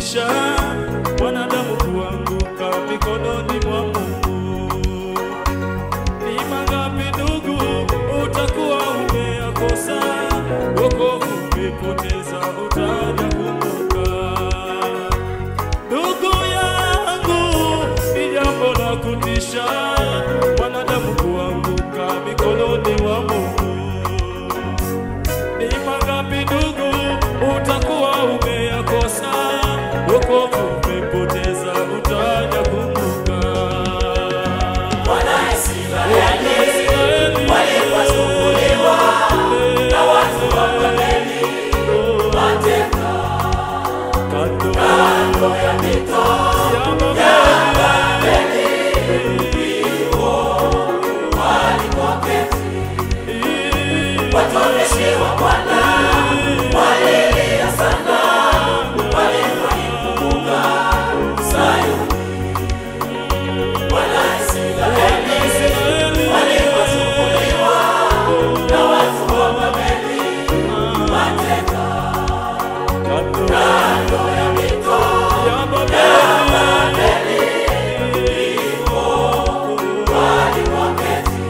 kutisha, wanadamu kuanguka mikononi mwa Mungu. Ni mangapi ndugu utakuwa umeyakosa, wokovu umepoteza, utaja kumbuka. Ndugu yangu, ni jambo la kutisha, wanadamu kuanguka mikononi mwa Mungu. Ni mangapi ndugu utakuwa umeyakosa, wokovu umepoteza, utaja kumbuka. Wana Israeli walipasumbuliwa na watu wa Babeli, mateka kando ya mito ya Babeli, ndipo walipoketi. Watumishi wa Bwana walilia sana walipoikumbuka Sayuni. Wana Israeli walipasumbuliwa na watu wa Babeli, mateka kando ya mito ya Babeli, ndipo walipoketi.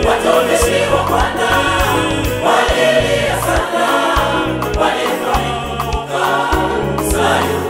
Watumishi wa Bwana walilia sana walipoikumbuka Sayuni.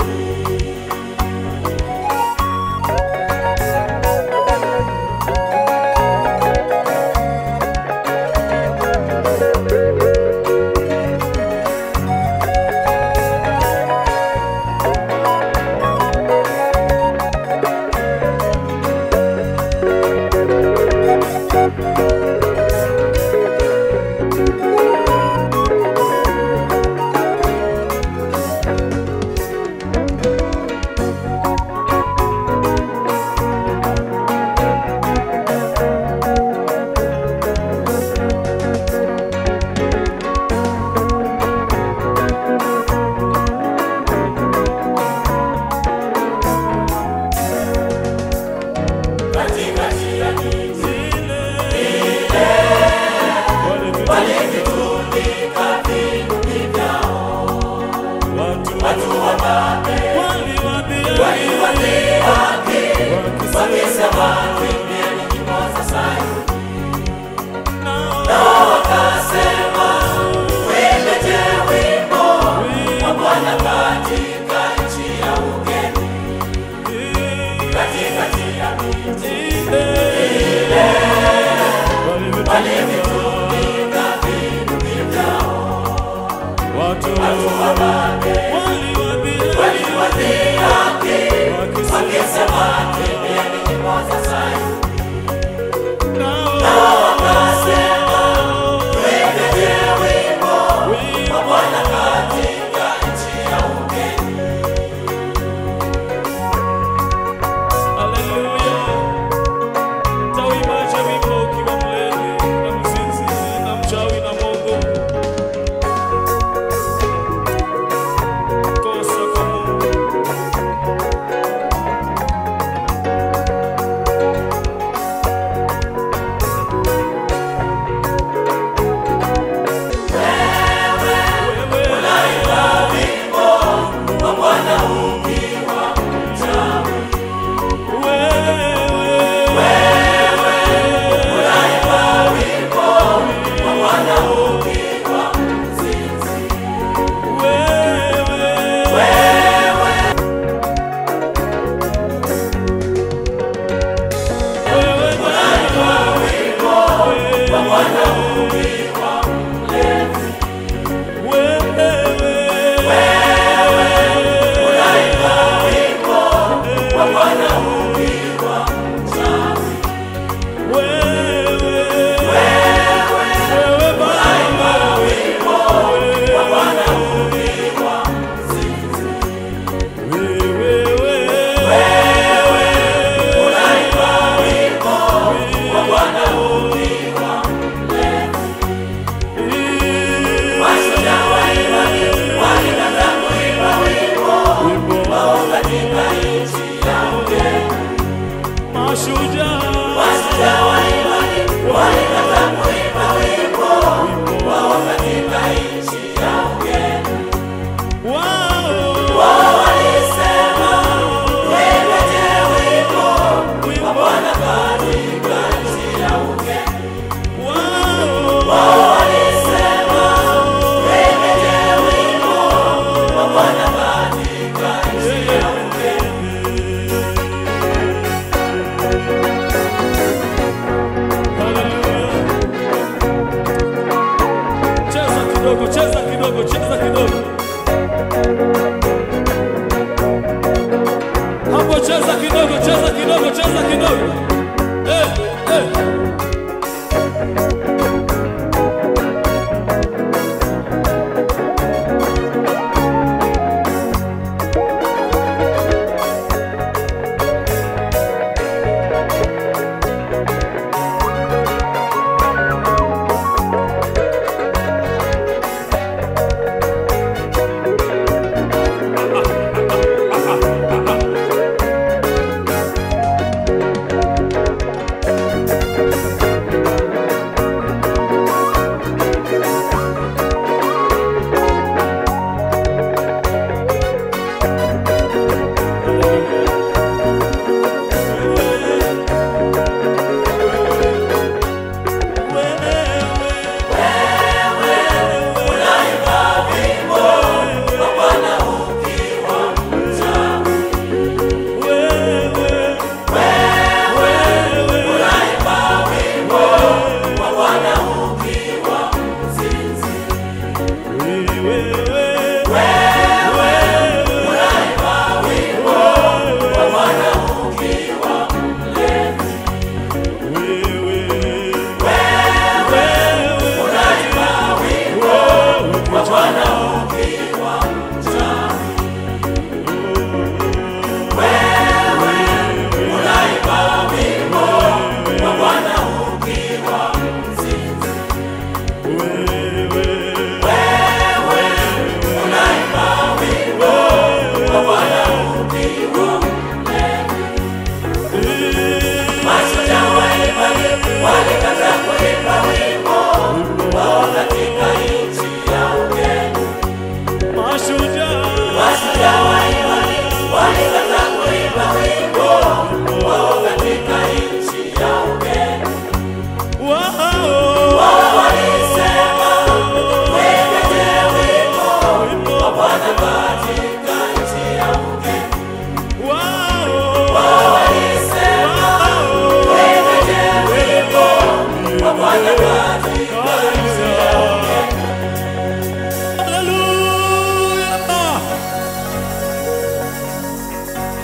Hapo cheza kidogo, cheza kidogo, cheza kidogo.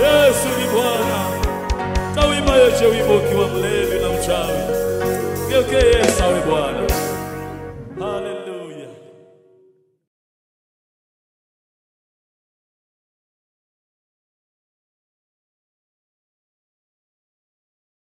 Yesu ni Bwana. Tawimba yote wimbo ukiwa mlevi na mchawi. Geuke Yesu awe Bwana.